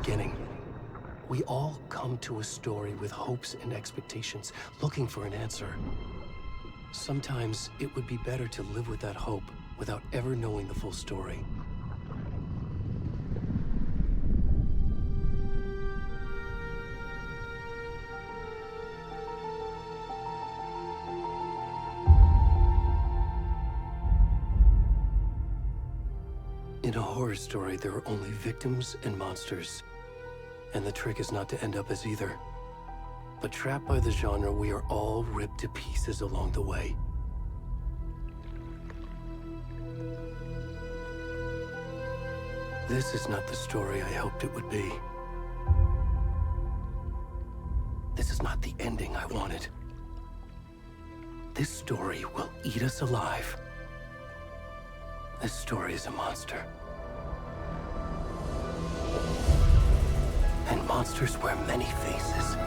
beginning. We all come to a story with hopes and expectations, looking for an answer. Sometimes it would be better to live with that hope without ever knowing the full story. In a horror story, there are only victims and monsters. And the trick is not to end up as either. But trapped by the genre, we are all ripped to pieces along the way. This is not the story I hoped it would be. This is not the ending I wanted. This story will eat us alive. This story is a monster. And monsters wear many faces.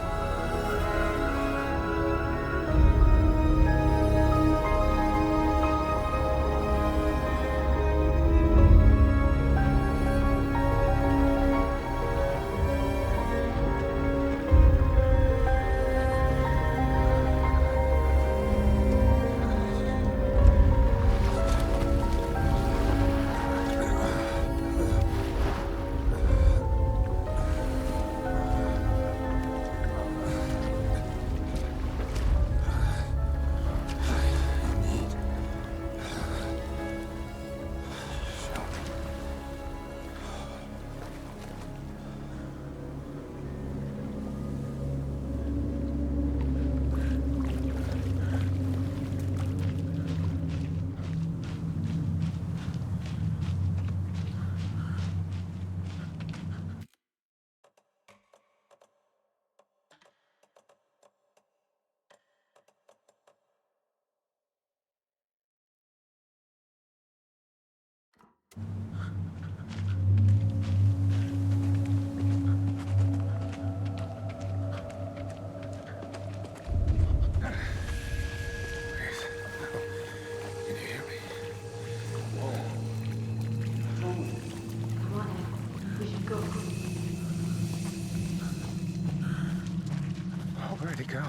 Where'd he go?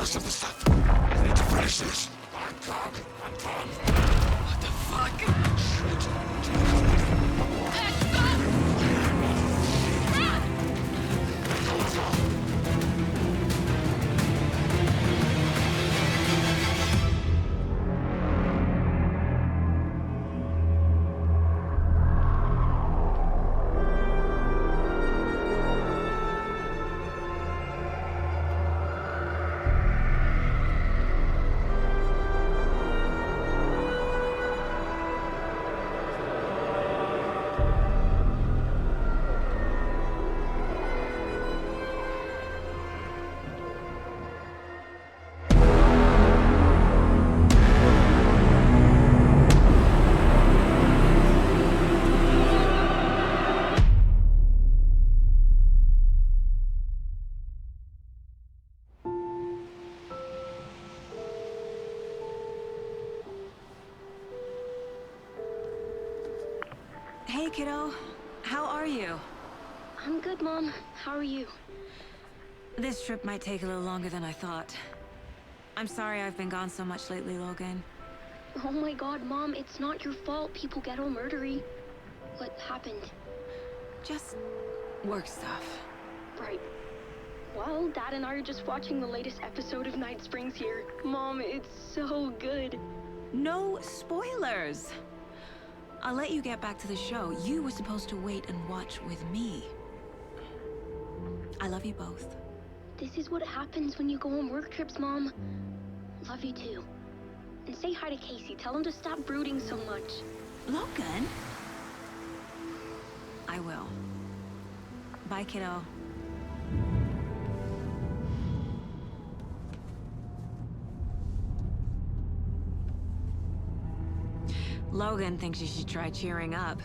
rest of the stuff. I need to finish this. What the fuck? Hey, kiddo. How are you? I'm good, Mom. How are you? This trip might take a little longer than I thought. I'm sorry I've been gone so much lately, Logan. Oh my god, Mom, it's not your fault people get all murdery. What happened? Just work stuff. Right. Well, Dad and I are just watching the latest episode of Night Springs here. Mom, it's so good. No spoilers! I'll let you get back to the show. You were supposed to wait and watch with me. I love you both. This is what happens when you go on work trips, Mom. Love you too. And say hi to Casey. Tell him to stop brooding so much. Logan? I will. Bye, kiddo. Logan thinks you should try cheering up.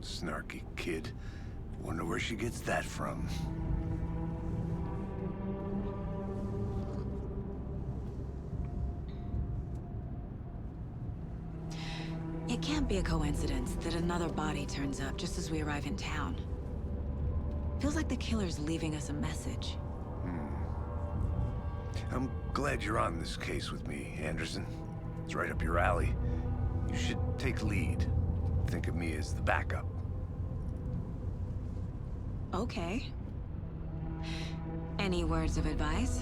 Snarky kid. Wonder where she gets that from. It can't be a coincidence that another body turns up just as we arrive in town. Feels like the killer's leaving us a message. I'm glad you're on this case with me, Anderson. It's right up your alley. You should take lead. Think of me as the backup. Okay. Any words of advice?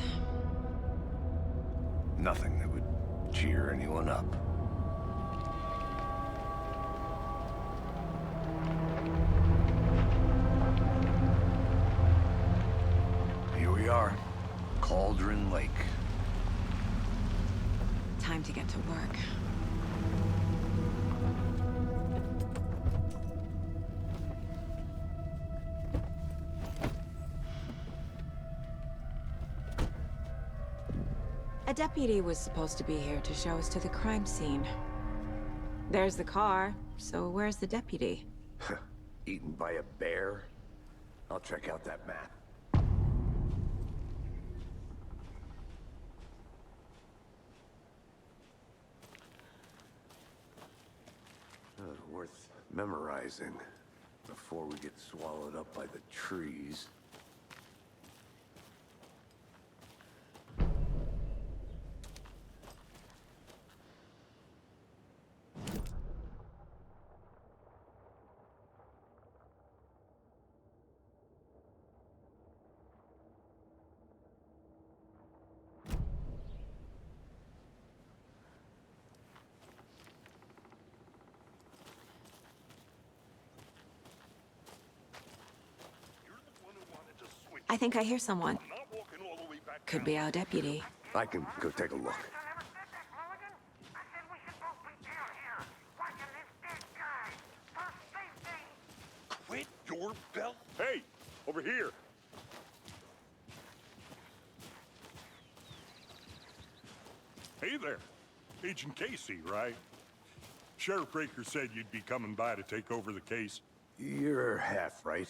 Nothing that would cheer anyone up. Here we are. Cauldron Lake. Time to get to work. A deputy was supposed to be here to show us to the crime scene. There's the car, so where's the deputy? Eaten by a bear? I'll check out that map. Worth memorizing before we get swallowed up by the trees. I think I hear someone. Could be our deputy. I can go take a look. Quit your belt. Hey, over here. Hey there. Agent Casey, right? Sheriff Breaker said you'd be coming by to take over the case. You're half right.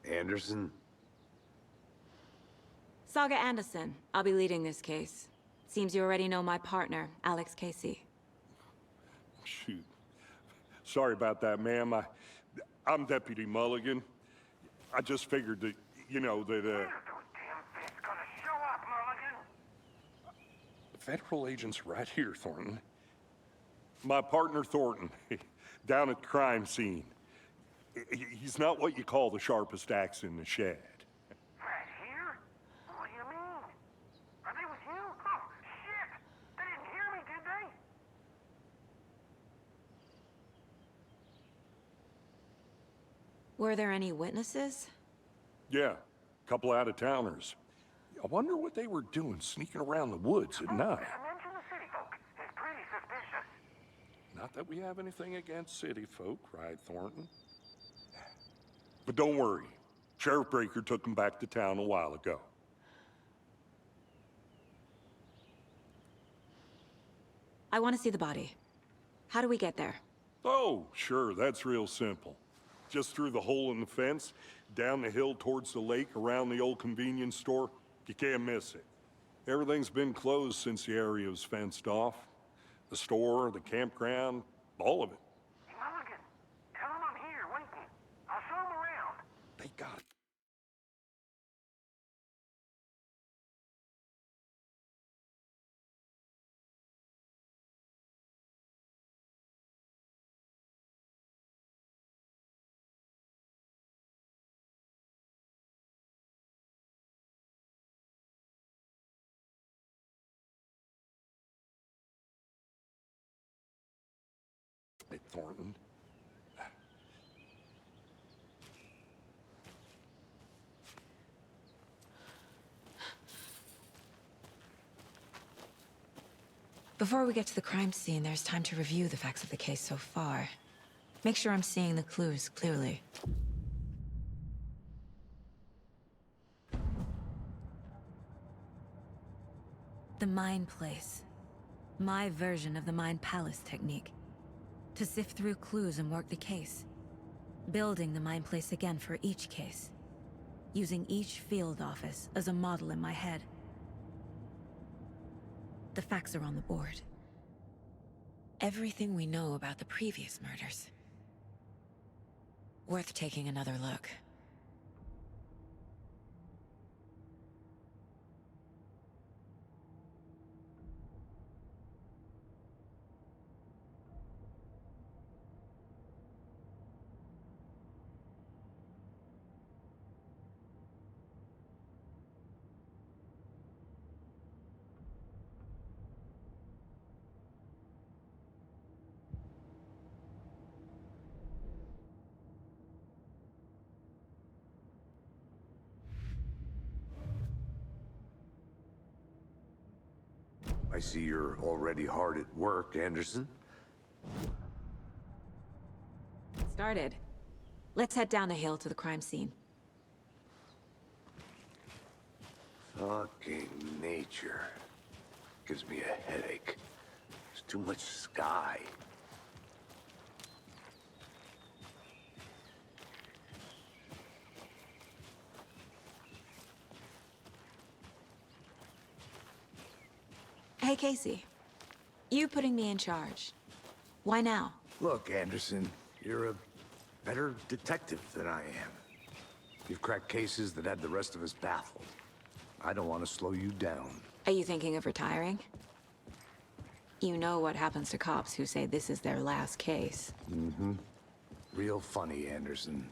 Anderson? Saga Anderson. I'll be leading this case. Seems you already know my partner, Alex Casey. Shoot. Sorry about that, ma'am. I'm Deputy Mulligan. I just figured that, Federal agents right here, Thornton. My partner, Thornton, down at the crime scene. He's not what you call the sharpest axe in the shed. Right here? What do you mean? Are they with you? Oh, shit! They didn't hear me, did they? Were there any witnesses? Yeah, a couple out-of-towners. I wonder what they were doing sneaking around the woods at night. Mention the city folk. It's pretty suspicious. Not that we have anything against city folk, right, Thornton? But don't worry. Sheriff Breaker took them back to town a while ago. I want to see the body. How do we get there? Oh, sure, that's real simple. Just through the hole in the fence, down the hill towards the lake, around the old convenience store. You can't miss it. Everything's been closed since the area was fenced off. The store, the campground, all of it. Mulligan, tell them I'm here, waiting. I'll show them around. They got it. Hey, Thornton. Before we get to the crime scene, there's time to review the facts of the case so far. Make sure I'm seeing the clues clearly. The Mind Place. My version of the Mind Palace technique. To sift through clues and work the case. Building the Mind Place again for each case. Using each field office as a model in my head. The facts are on the board. Everything we know about the previous murders. Worth taking another look. I see you're already hard at work, Anderson. Started. Let's head down the hill to the crime scene. Fucking nature. Gives me a headache. There's too much sky. Hey, Casey. You putting me in charge. Why now? Look, Anderson, you're a better detective than I am. You've cracked cases that had the rest of us baffled. I don't want to slow you down. Are you thinking of retiring? You know what happens to cops who say this is their last case. Mm-hmm. Real funny, Anderson.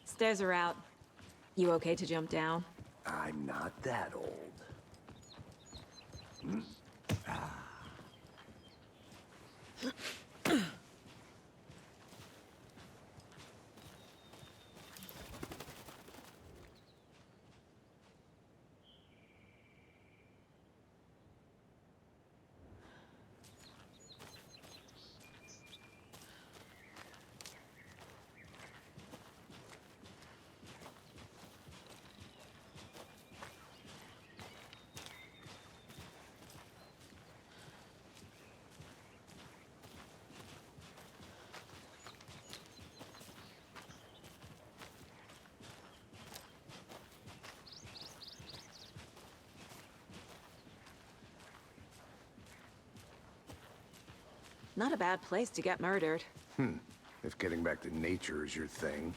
Stairs are out. You okay to jump down? I'm not that old. Not a bad place to get murdered. if getting back to nature is your thing.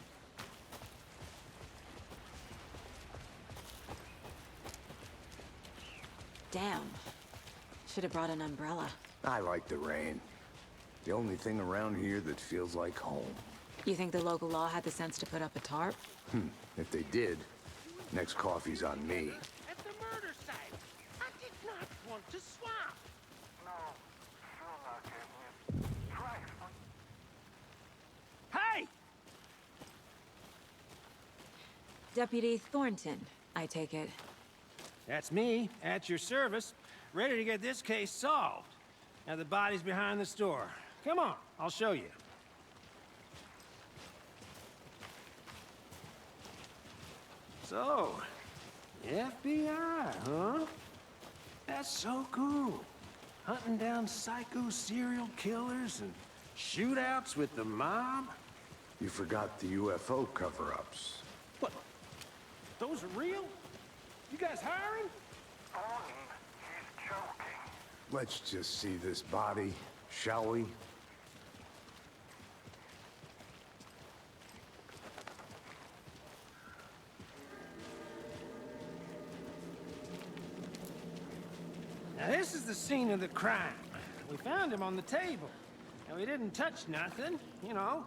Damn. Should have brought an umbrella. I like the rain. The only thing around here that feels like home. You think the local law had the sense to put up a tarp? If they did, next coffee's on me. At the murder site. I did not want to swap. No, sure not, Captain. Try it. Hey! Deputy Thornton, I take it. That's me, at your service, ready to get this case solved. Now the body's behind the store. Come on, I'll show you. So, FBI, huh? That's so cool. Hunting down psycho serial killers and shootouts with the mob. You forgot the UFO cover-ups. What? Those are real? You guys hiring? He's joking. Let's just see this body, shall we? Now this is the scene of the crime. We found him on the table. And we didn't touch nothing, you know,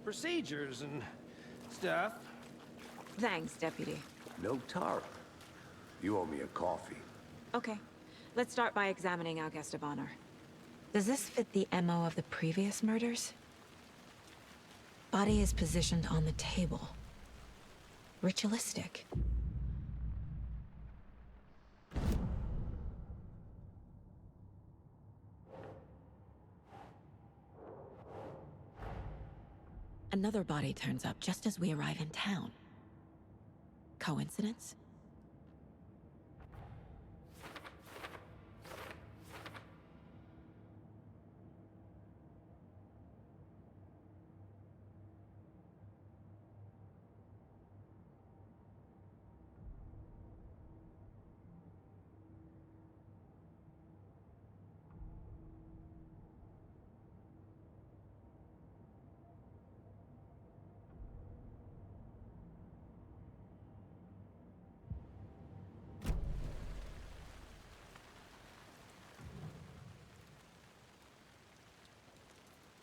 procedures and stuff. Thanks, Deputy. No tarp. You owe me a coffee. Okay. Let's start by examining our guest of honor. Does this fit the MO of the previous murders? Body is positioned on the table. Ritualistic. Another body turns up just as we arrive in town. Coincidence?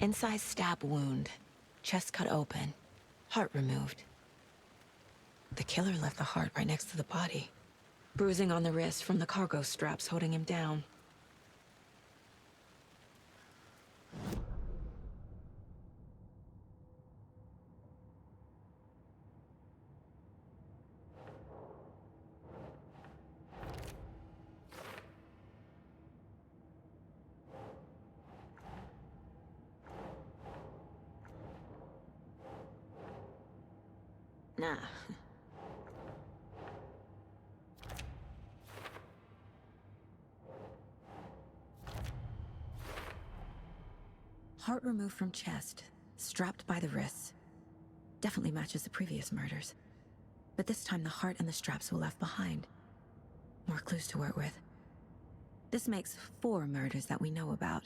Incised stab wound, chest cut open, heart removed. The killer left the heart right next to the body. Bruising on the wrist from the cargo straps holding him down. Nah. Heart removed from chest, strapped by the wrists. Definitely matches the previous murders. But this time the heart and the straps were left behind. More clues to work with. This makes 4 murders that we know about.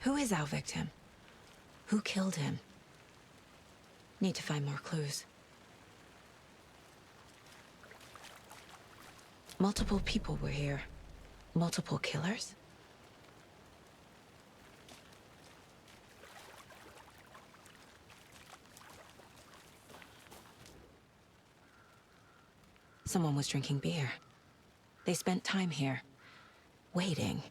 Who is our victim? Who killed him? Need to find more clues. Multiple people were here. Multiple killers? Someone was drinking beer. They spent time here, waiting.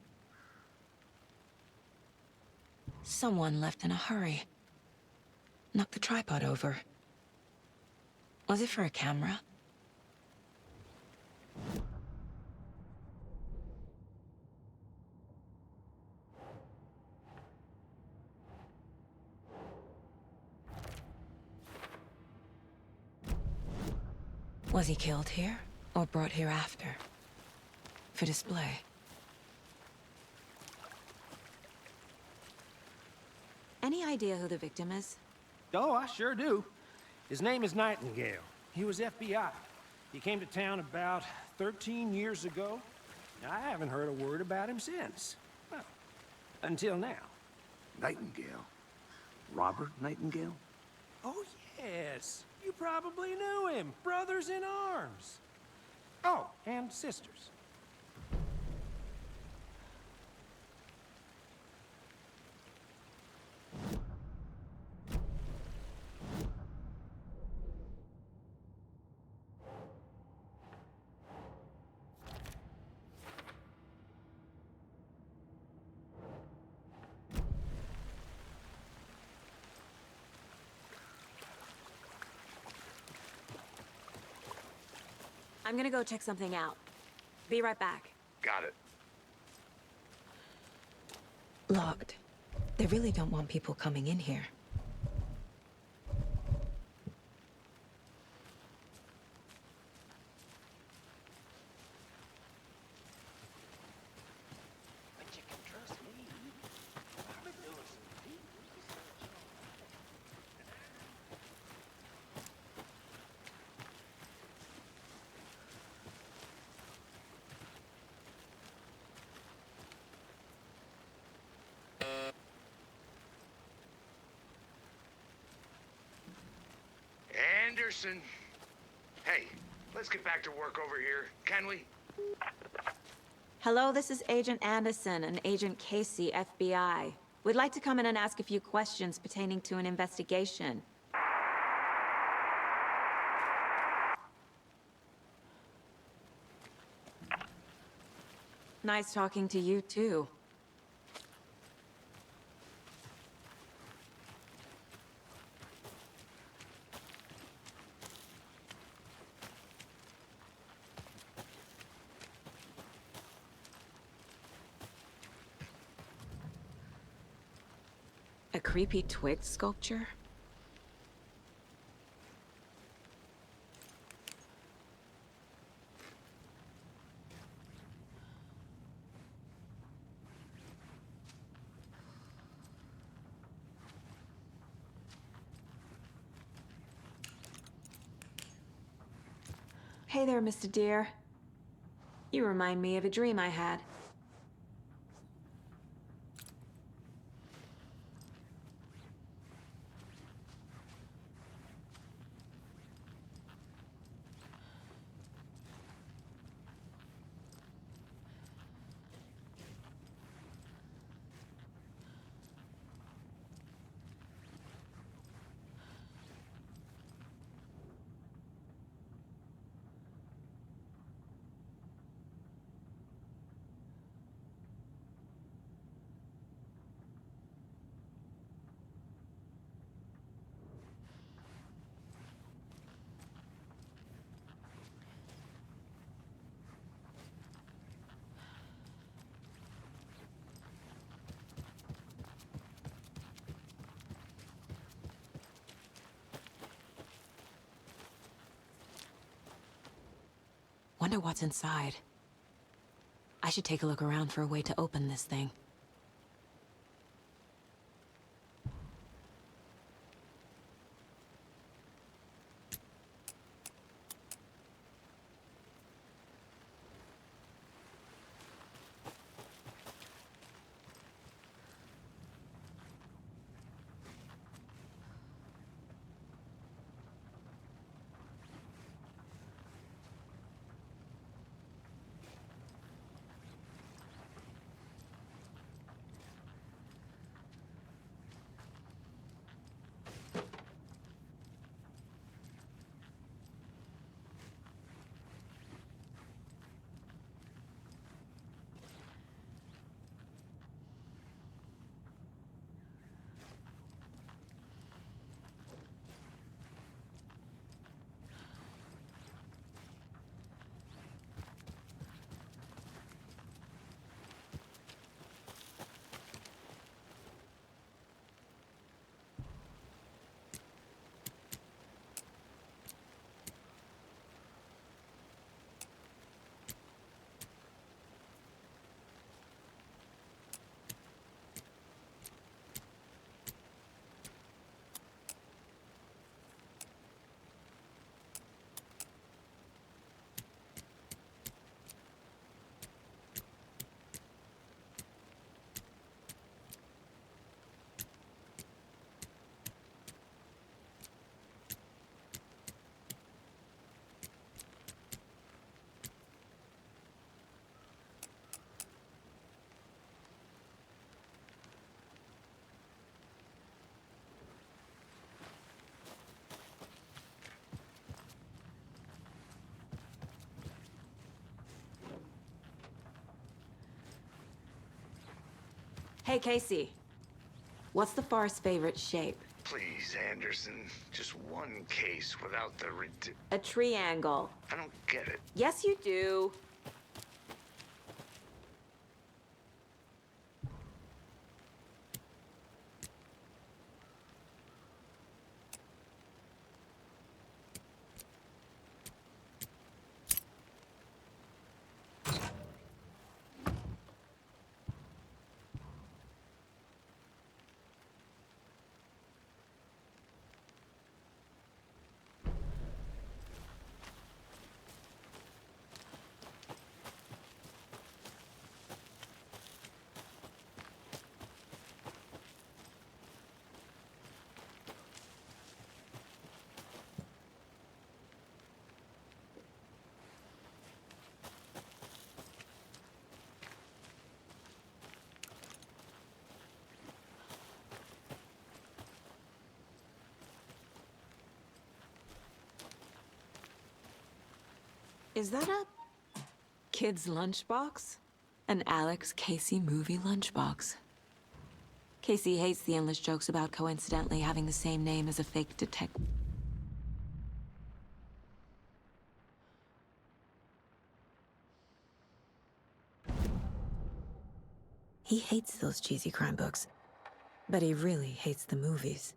Someone left in a hurry. Knocked the tripod over. Was it for a camera? Was he killed here, or brought here after? For display? Any idea who the victim is? Oh, I sure do. His name is Nightingale. He was FBI. He came to town about 13 years ago. I haven't heard a word about him since. Well, until now. Nightingale? Robert Nightingale? Oh, yes. You probably knew him. Brothers in arms. Oh, and sisters. I'm gonna go check something out. Be right back. Got it. Locked. They really don't want people coming in here. But you can trust me. I've been doing some deep research on Anderson. Hey, let's get back to work over here, can we? Hello, this is Agent Anderson and Agent Casey, FBI. We'd like to come in and ask a few questions pertaining to an investigation. Nice talking to you, too. A creepy twig sculpture? Hey there, Mr. Deer. You remind me of a dream I had. Wonder what's inside. I should take a look around for a way to open this thing. Hey, Casey. What's the far's favorite shape? Please, Anderson. Just one case without the A triangle. I don't get it. Yes, you do. Is that a kid's lunchbox? An Alex Casey movie lunchbox. Casey hates the endless jokes about coincidentally having the same name as a fake detective. He hates those cheesy crime books, but he really hates the movies.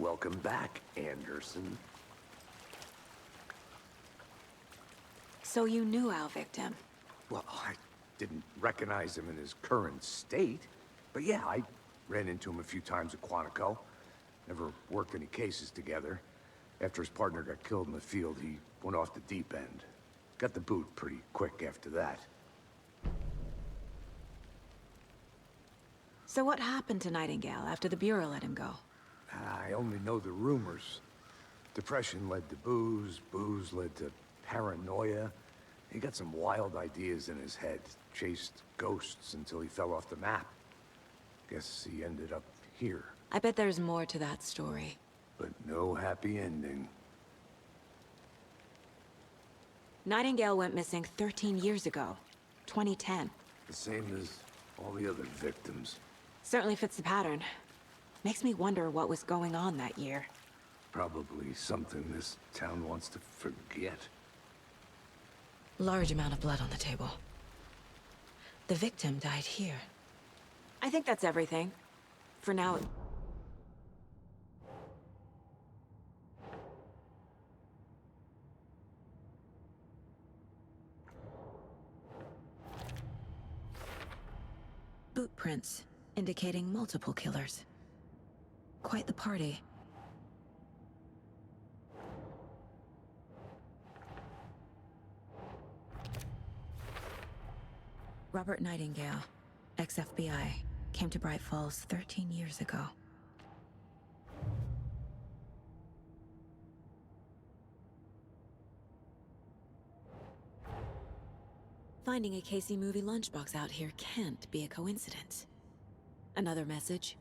Welcome back, Anderson. So you knew our victim? Well, I didn't recognize him in his current state. But yeah, I ran into him a few times at Quantico. Never worked any cases together. After his partner got killed in the field, he went off the deep end. Got the boot pretty quick after that. So what happened to Nightingale after the Bureau let him go? I only know the rumors. Depression led to booze, booze led to paranoia. He got some wild ideas in his head, chased ghosts until he fell off the map. Guess he ended up here. I bet there's more to that story. But no happy ending. Nightingale went missing 13 years ago, 2010. The same as all the other victims. Certainly fits the pattern. Makes me wonder what was going on that year. Probably something this town wants to forget. Large amount of blood on the table. The victim died here. I think that's everything. For now. Boot prints, indicating multiple killers. Quite the party. Robert Nightingale, ex-FBI, came to Bright Falls 13 years ago. Finding a Casey movie lunchbox out here can't be a coincidence. Another message?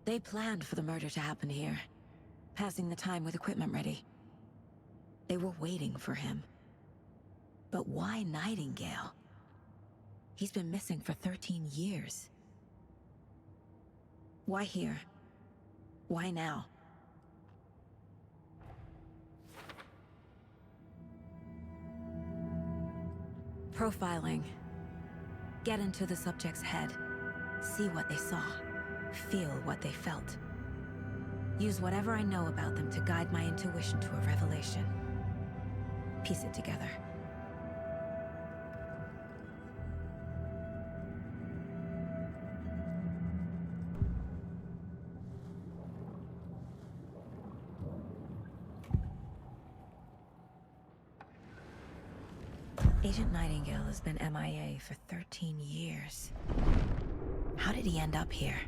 They planned for the murder to happen here, passing the time with equipment ready. They were waiting for him. But why Nightingale? He's been missing for 13 years. Why here? Why now? Profiling. Get into the subject's head. See what they saw. Feel what they felt. Use whatever I know about them to guide my intuition to a revelation. Piece it together. Agent Nightingale has been MIA for 13 years. How did he end up here?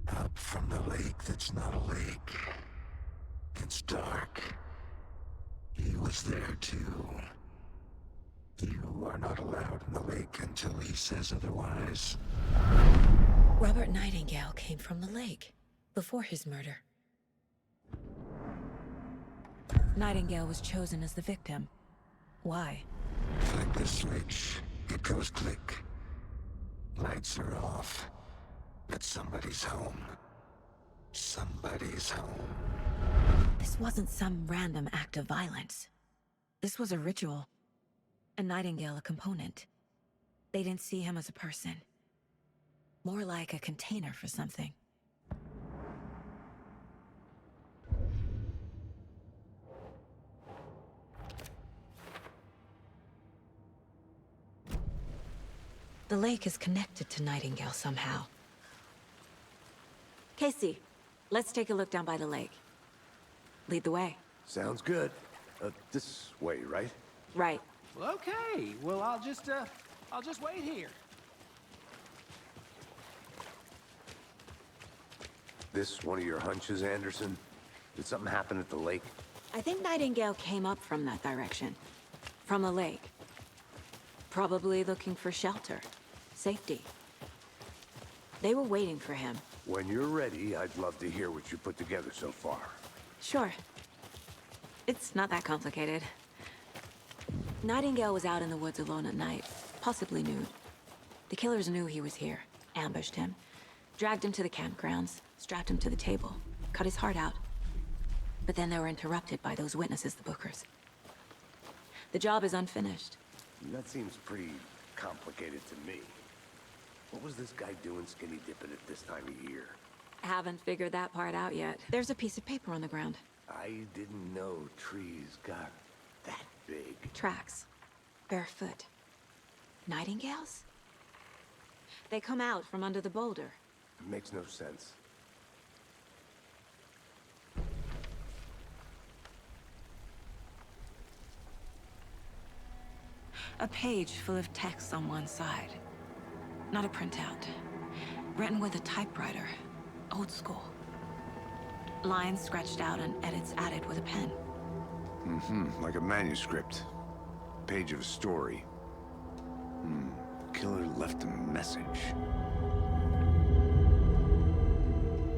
Up from the lake that's not a lake. It's dark. He was there too. You are not allowed in the lake until he says otherwise. Robert Nightingale came from the lake, before his murder. Nightingale was chosen as the victim. Why? Flick the switch. It goes click. Lights are off. But somebody's home. Somebody's home. This wasn't some random act of violence. This was a ritual. And Nightingale a component. They didn't see him as a person. More like a container for something. The lake is connected to Nightingale somehow. Casey, let's take a look down by the lake. Lead the way. Sounds good. This way, right? Right. Well, okay. Well, I'll just wait here. This one of your hunches, Anderson? Did something happen at the lake? I think Nightingale came up from that direction. From the lake. Probably looking for shelter. Safety. They were waiting for him. When you're ready, I'd love to hear what you put together so far. Sure. It's not that complicated. Nightingale was out in the woods alone at night, possibly nude. The killers knew he was here, ambushed him, dragged him to the campgrounds, strapped him to the table, cut his heart out. But then they were interrupted by those witnesses, the Bookers. The job is unfinished. That seems pretty complicated to me. What was this guy doing skinny dipping at this time of year? Haven't figured that part out yet. There's a piece of paper on the ground. I didn't know trees got that big. Tracks. Barefoot. Nightingales? They come out from under the boulder. It makes no sense. A page full of text on one side. Not a printout. Written with a typewriter. Old school. Lines scratched out and edits added with a pen. Like a manuscript. Page of a story. Killer left a message.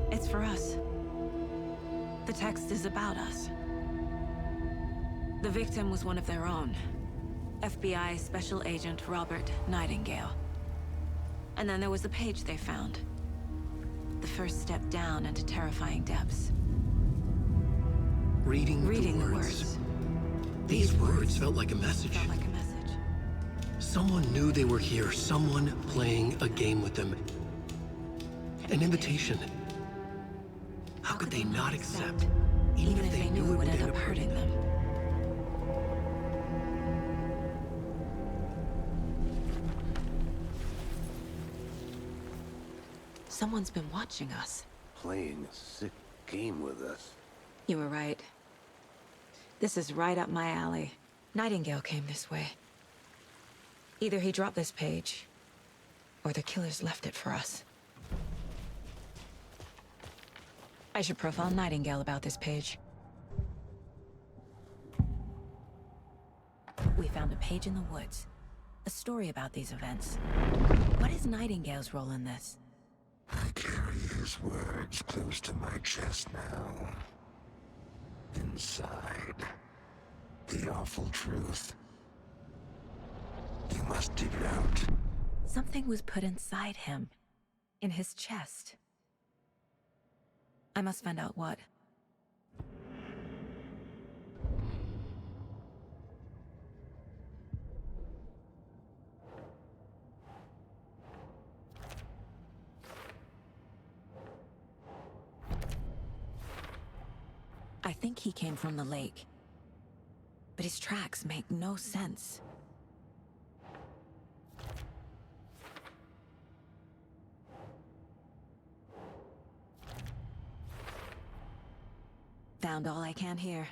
It's for us. The text is about us. The victim was one of their own. FBI Special Agent Robert Nightingale. And then there was the page they found. The first step down into terrifying depths. Reading the words. words. These words felt like a message. Felt like a message. Someone knew they were here, someone playing a game with them. An invitation. How could they not accept, even if they knew it would end up hurting them? Someone's been watching us. Playing a sick game with us. You were right. This is right up my alley. Nightingale came this way. Either he dropped this page, or the killers left it for us. I should profile Nightingale about this page. We found a page in the woods. A story about these events. What is Nightingale's role in this? his words close to my chest now. Inside, the awful truth. You must dig it out. Something was put inside him. In his chest. I must find out what. I think he came from the lake. But his tracks make no sense. Found all I can here.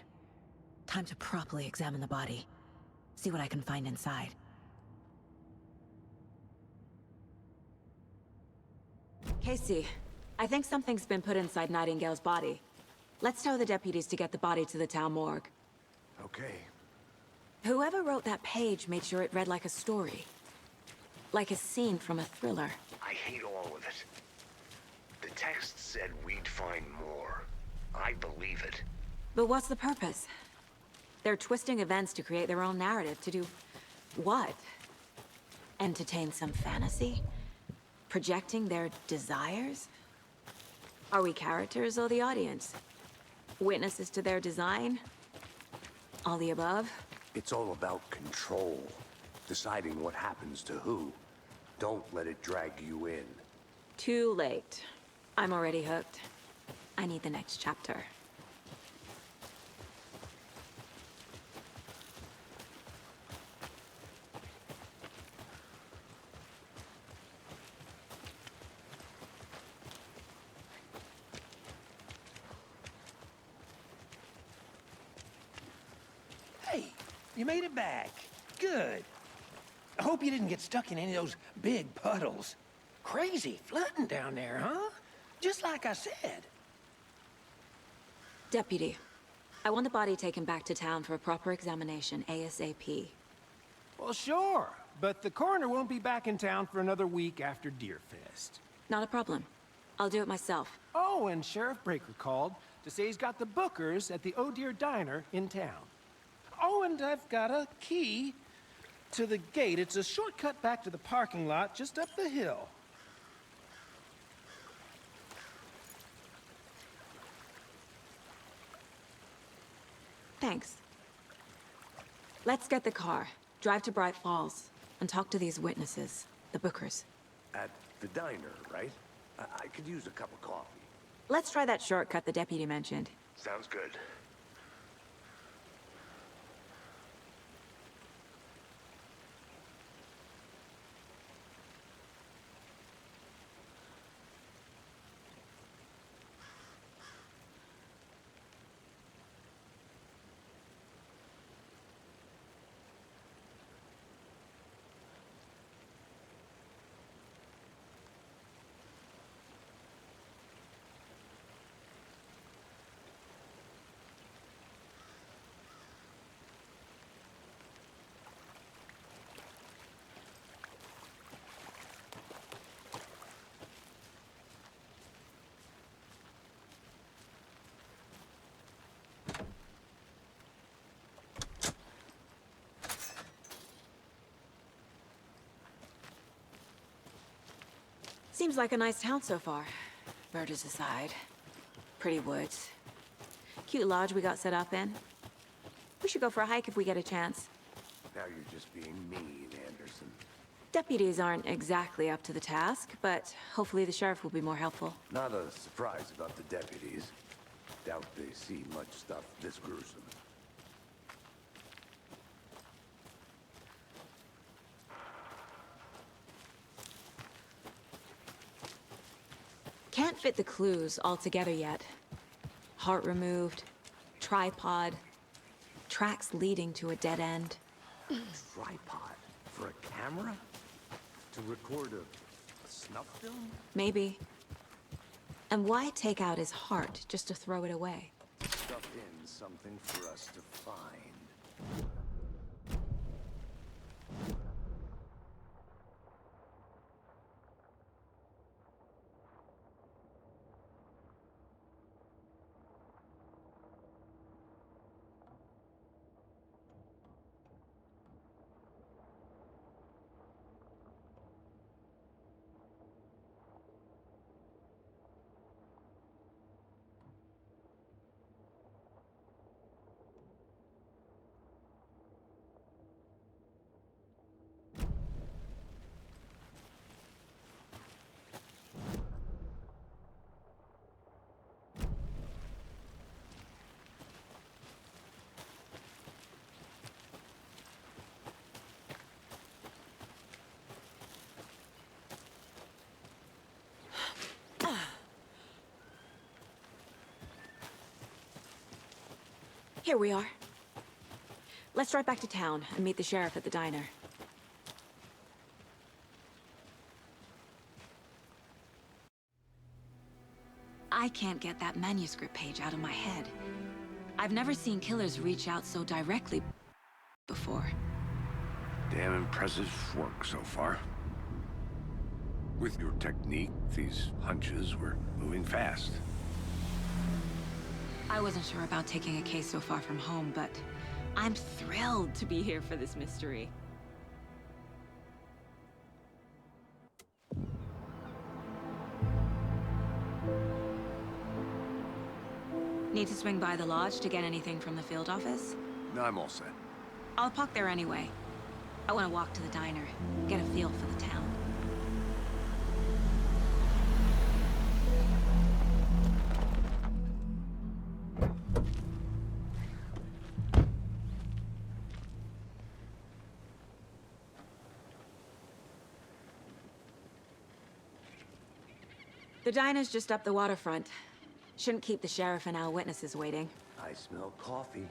Time to properly examine the body. See what I can find inside. Casey, I think something's been put inside Nightingale's body. Let's tell the deputies to get the body to the town morgue. Okay. Whoever wrote that page made sure it read like a story. Like a scene from a thriller. I hate all of it. The text said we'd find more. I believe it. But what's the purpose? They're twisting events to create their own narrative to do... what? Entertain some fantasy? Projecting their desires? Are we characters or the audience? Witnesses to their design? All the above? It's all about control. Deciding what happens to who. Don't let it drag you in. Too late. I'm already hooked. I need the next chapter. Hey, you made it back. Good. I hope you didn't get stuck in any of those big puddles. Crazy flooding down there, huh? Just like I said. Deputy, I want the body taken back to town for a proper examination, ASAP. Well, sure. But the coroner won't be back in town for another week after Deerfest. Not a problem. I'll do it myself. Oh, and Sheriff Breaker called to say he's got the bookers at the Oh Dear Diner in town. Oh, and I've got a key to the gate. It's a shortcut back to the parking lot just up the hill. Thanks. Let's get the car, drive to Bright Falls, and talk to these witnesses, the bookers. At the diner, right? I could use a cup of coffee. Let's try that shortcut the deputy mentioned. Sounds good. Seems like a nice town so far. Murders aside. Pretty woods. Cute lodge we got set up in. We should go for a hike if we get a chance. Now you're just being mean, Anderson. Deputies aren't exactly up to the task, but hopefully the sheriff will be more helpful. Not a surprise about the deputies. Doubt they see much stuff this gruesome. Can't fit the clues all together yet. Heart removed, tripod, tracks leading to a dead end. Tripod? For a camera? To record a snuff film? Maybe. And why take out his heart just to throw it away? Stuff in something for us to find. Here we are. Let's drive back to town and meet the sheriff at the diner. I can't get that manuscript page out of my head. I've never seen killers reach out so directly before. Damn impressive work so far. With your technique, these hunches were moving fast. I wasn't sure about taking a case so far from home, but I'm thrilled to be here for this mystery. Need to swing by the lodge to get anything from the field office? No, I'm all set. I'll park there anyway. I want to walk to the diner, get a feel for the town. The diner's just up the waterfront. Shouldn't keep the sheriff and our witnesses waiting. I smell coffee.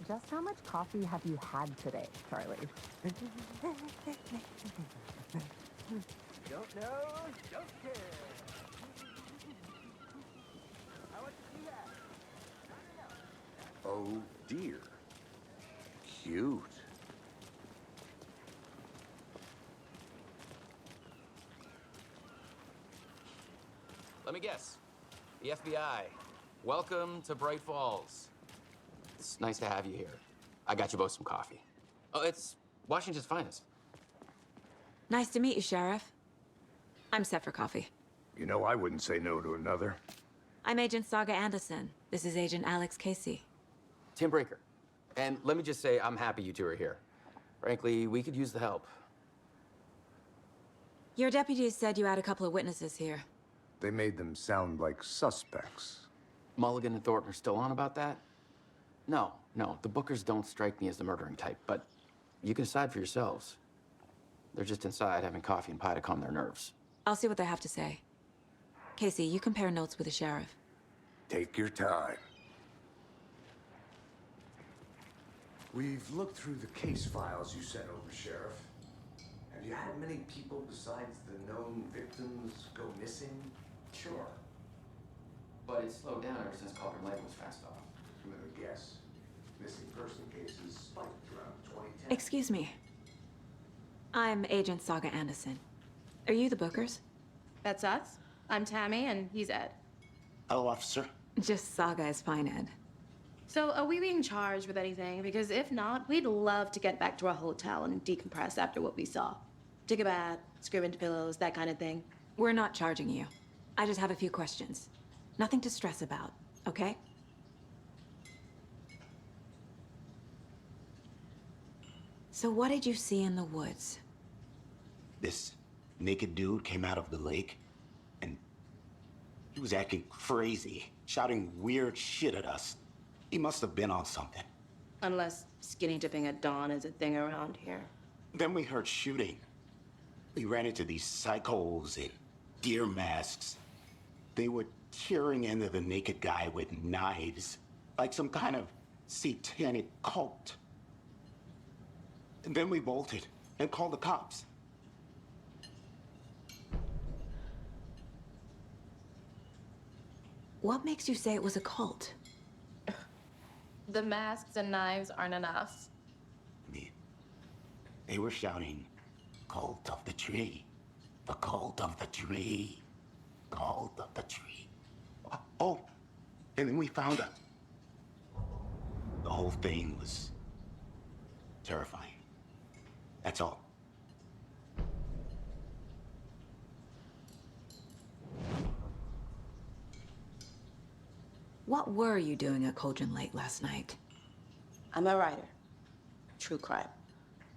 Just how much coffee have you had today, Charlie? Don't know, don't care. How much do you have? Oh dear. Cute. Let me guess. The FBI. Welcome to Bright Falls. It's nice to have you here. I got you both some coffee. Oh, it's Washington's finest. Nice to meet you, Sheriff. I'm set for coffee. You know, I wouldn't say no to another. I'm Agent Saga Anderson. This is Agent Alex Casey. Tim Breaker. And let me just say, I'm happy you two are here. Frankly, we could use the help. Your deputies said you had a couple of witnesses here. They made them sound like suspects. Mulligan and Thornton are still on about that? No, the Bookers don't strike me as the murdering type, but you can decide for yourselves. They're just inside having coffee and pie to calm their nerves. I'll see what they have to say. Casey, you compare notes with the sheriff. Take your time. We've looked through the case files you sent over, Sheriff. Have you had many people besides the known victims go missing? Sure. But it's slowed down ever since Cauldron Lake was fenced off. Let me guess. Missing person cases spiked around 2010. Excuse me. I'm Agent Saga Anderson. Are you the Bookers? That's us. I'm Tammy, and he's Ed. Hello, officer. Just Saga is fine, Ed. So, are we being charged with anything? Because if not, we'd love to get back to our hotel and decompress after what we saw. Take a bath, scream into pillows, that kind of thing. We're not charging you. I just have a few questions. Nothing to stress about, okay? So what did you see in the woods? This naked dude came out of the lake, and he was acting crazy, shouting weird shit at us. He must have been on something. Unless skinny dipping at dawn is a thing around here. Then we heard shooting. We ran into these psychos in deer masks. They were tearing into the naked guy with knives, like some kind of satanic cult. And then we bolted and called the cops. What makes you say it was a cult? The masks and knives aren't enough. I mean, they were shouting, "Cult of the tree, the cult of the tree, cult of the tree." Oh, and then we found it. The whole thing was terrifying. That's all. What were you doing at Cauldron Lake last night? I'm a writer. True crime.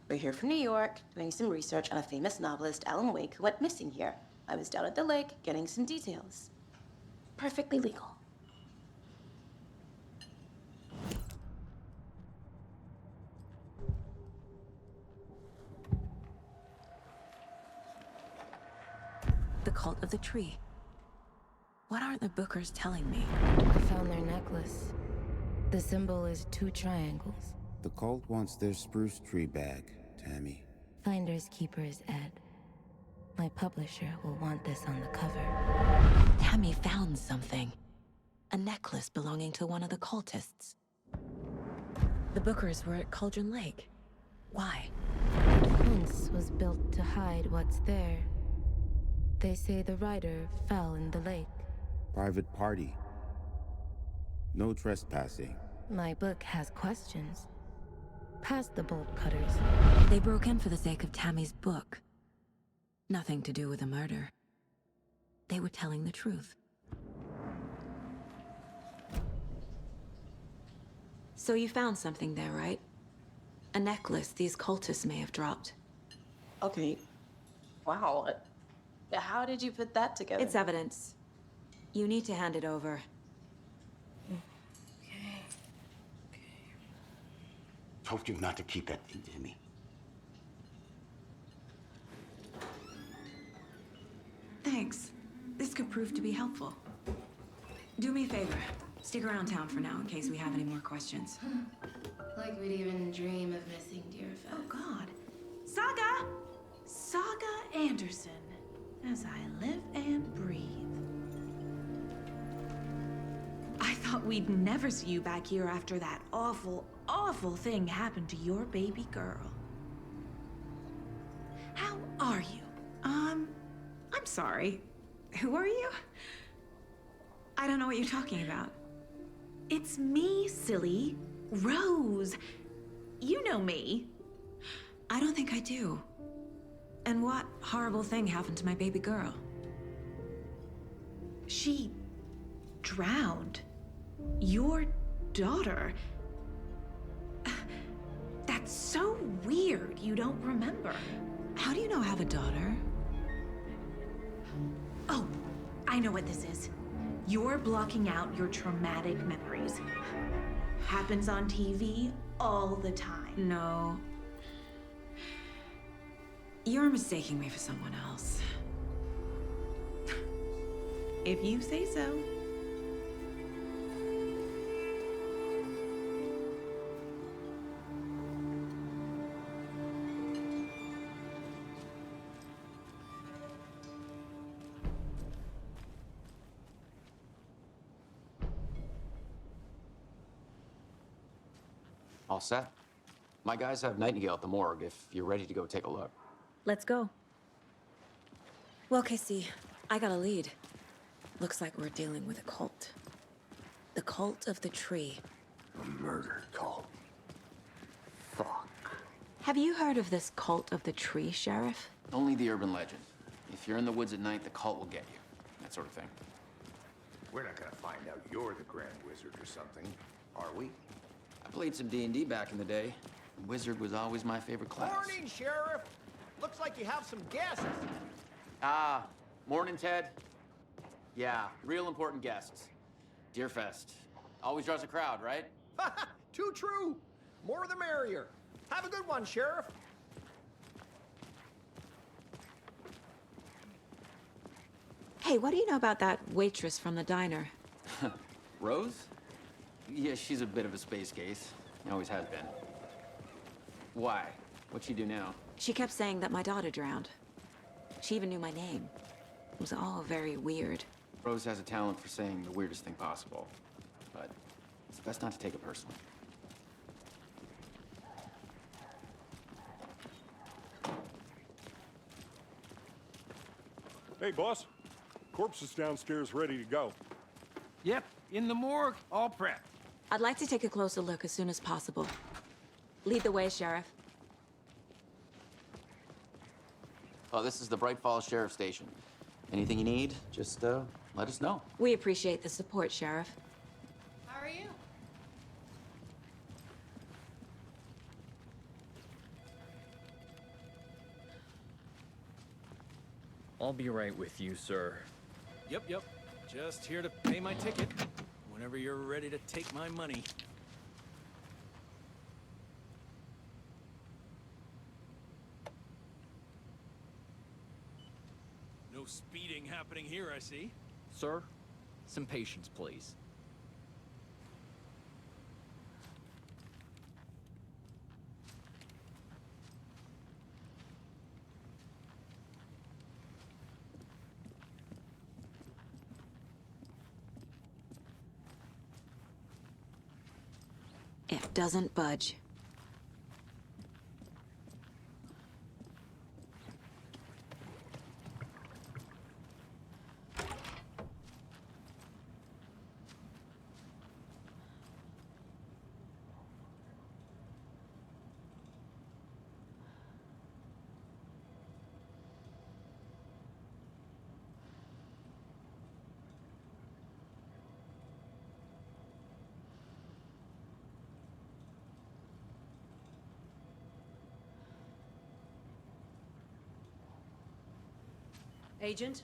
We're here from New York, doing some research on a famous novelist, Alan Wake, who went missing here. I was down at the lake, getting some details. Perfectly legal. The cult of the tree. What aren't the Bookers telling me? I found their necklace. The symbol is 2 triangles. The cult wants their spruce tree back, Tammy. Finders keepers, Ed. My publisher will want this on the cover. Tammy found something. A necklace belonging to one of the cultists. The Bookers were at Cauldron Lake. Why? The fence was built to hide what's there. They say the writer fell in the lake. Private party. No trespassing. My book has questions. Past the bolt cutters. They broke in for the sake of Tammy's book. Nothing to do with the murder. They were telling the truth. So you found something there, right? A necklace these cultists may have dropped. Okay. Wow. How did you put that together? It's evidence. You need to hand it over. Told you not to keep that thing to me. Thanks. This could prove to be helpful. Do me a favor. Stick around town for now in case we have any more questions. Like we'd even dream of missing Deerfest. Oh, God. Saga! Saga Anderson. As I live and breathe. I thought we'd never see you back here after that awful, awful thing happened to your baby girl. How are you? I'm sorry. Who are you? I don't know what you're talking about. It's me, silly. Rose. You know me. I don't think I do. And what horrible thing happened to my baby girl? She drowned. Your daughter. That's so weird you don't remember. How do you know I have a daughter? Oh, I know what this is. You're blocking out your traumatic memories. Happens on TV all the time. No. You're mistaking me for someone else. If you say so. All set. My guys have Nightingale at the morgue if you're ready to go take a look. Let's go. Well, Casey, I got a lead. Looks like we're dealing with a cult. The cult of the tree. A murder cult. Fuck. Have you heard of this cult of the tree, Sheriff? Only the urban legend. If you're in the woods at night, the cult will get you. That sort of thing. We're not gonna find out you're the Grand Wizard or something, are we? I played some D&D back in the day. Wizard was always my favorite class. Morning, Sheriff. Looks like you have some guests. Ah, morning, Ted. Yeah, real important guests. Deerfest. Always draws a crowd, right? Too true. More the merrier. Have a good one, Sheriff. Hey, what do you know about that waitress from the diner? Rose? Yeah, she's a bit of a space case. Always has been. Why? What'd she do now? She kept saying that my daughter drowned. She even knew my name. It was all very weird. Rose has a talent for saying the weirdest thing possible. But it's best not to take it personally. Hey, boss. Corpse is downstairs ready to go. Yep, in the morgue, all prepped. I'd like to take a closer look as soon as possible. Lead the way, Sheriff. Oh, this is the Bright Falls Sheriff Station. Anything you need, just let us know. We appreciate the support, Sheriff. I'll be right with you, sir. Yep. Just here to pay my ticket. Whenever you're ready to take my money. No speeding happening here, I see. Sir, some patience, please. It doesn't budge. Agent?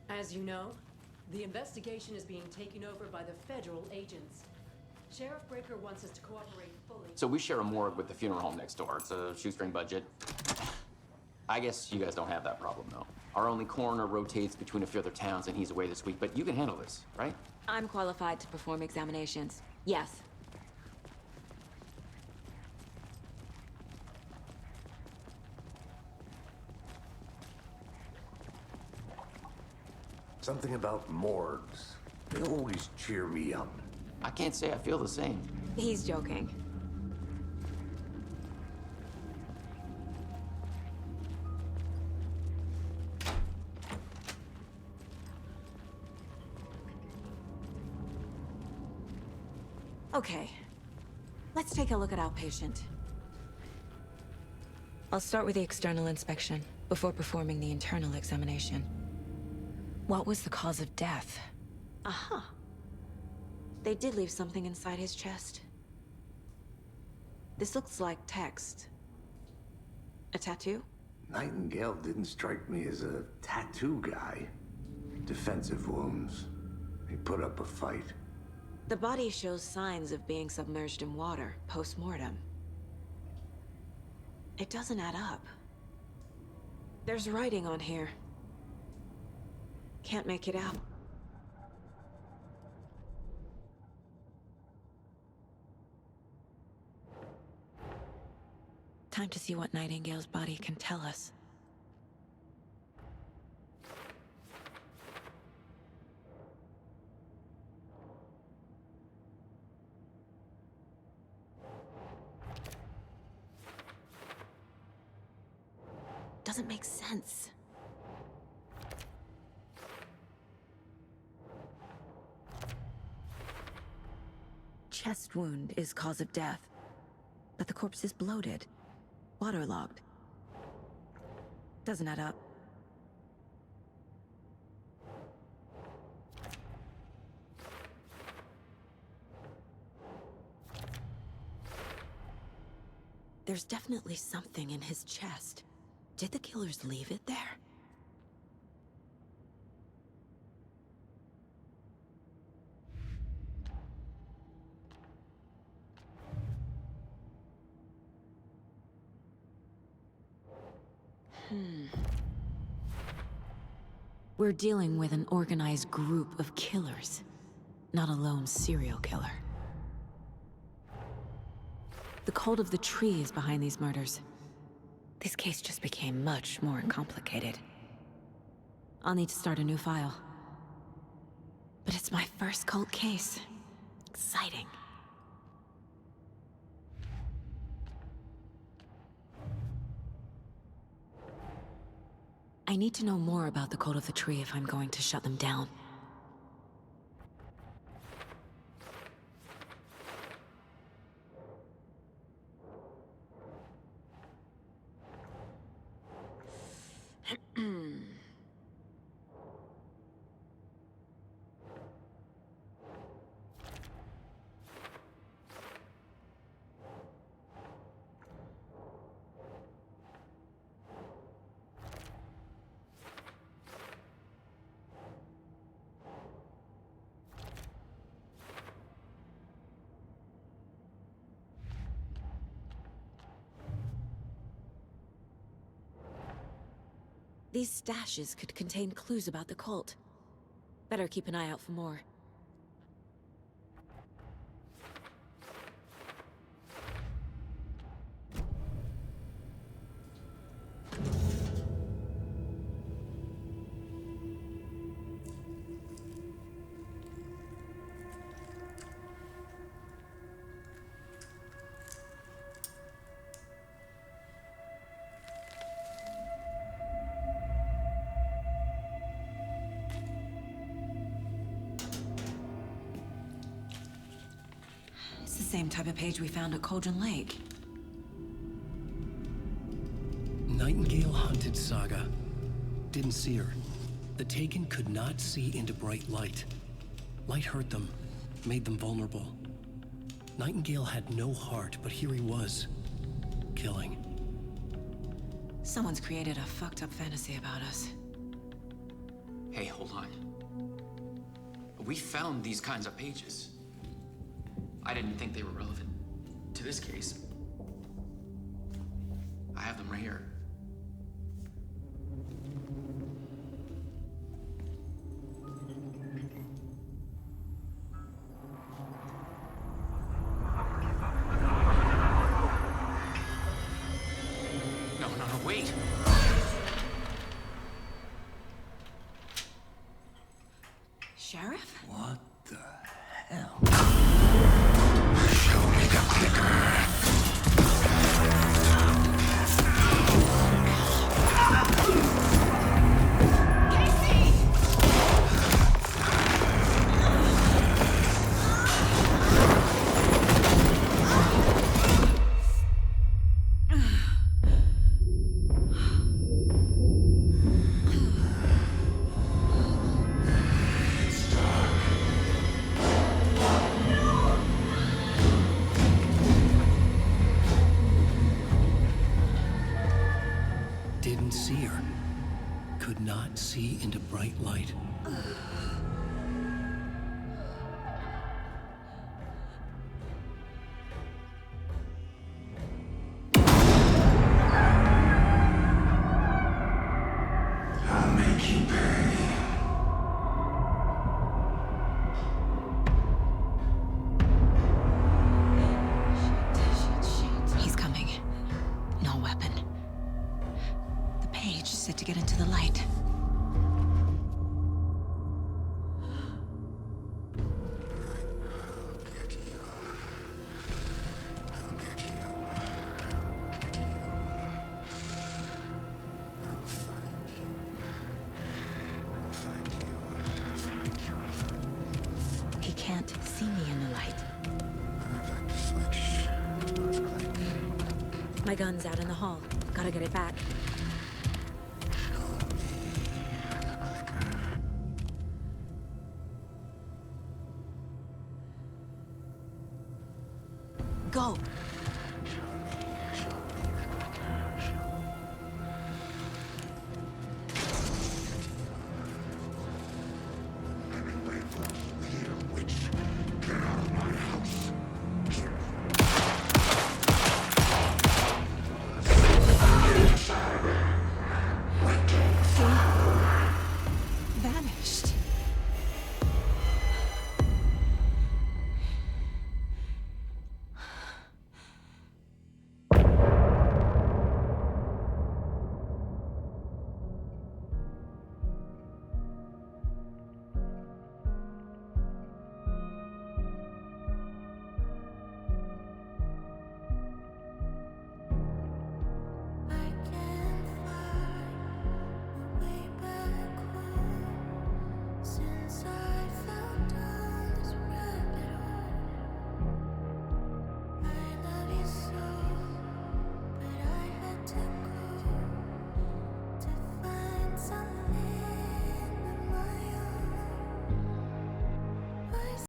As you know, the investigation is being taken over by the federal agents. Sheriff Breaker wants us to cooperate fully. So we share a morgue with the funeral home next door. It's a shoestring budget. I guess you guys don't have that problem, though. Our only coroner rotates between a few other towns, and he's away this week. But you can handle this, right? I'm qualified to perform examinations. Yes. Something about morgues. They always cheer me up. I can't say I feel the same. He's joking. Okay. Let's take a look at outpatient. I'll start with the external inspection before performing the internal examination. What was the cause of death? Aha. They did leave something inside his chest. This looks like text. A tattoo? Nightingale didn't strike me as a tattoo guy. Defensive wounds. He put up a fight. The body shows signs of being submerged in water post-mortem. It doesn't add up. There's writing on here. Can't make it out. Time to see what Nightingale's body can tell us. Doesn't make sense. Chest wound is cause of death, but the corpse is bloated, waterlogged. Doesn't add up. There's definitely something in his chest. Did the killers leave it there? We're dealing with an organized group of killers, not a lone serial killer. The cult of the tree is behind these murders. This case just became much more complicated. I'll need to start a new file. But it's my first cult case. Exciting. I need to know more about the cult of the tree if I'm going to shut them down. These stashes could contain clues about the cult. Better keep an eye out for more. It's the same type of page we found at Cauldron Lake. Nightingale hunted Saga. Didn't see her. The Taken could not see into bright light. Light hurt them, made them vulnerable. Nightingale had no heart, but here he was, killing. Someone's created a fucked up fantasy about us. Hey, hold on. We found these kinds of pages. I didn't think they were relevant to this case. I have them right here. No, wait! Sheriff? What the hell? Show me the clicker. Didn't see her. Could not see into bright light. I'll make you pay. He's coming. No weapon. The page is set to get into the light. He can't see me in the light. My gun's out in the hall. Gotta get it back. Go!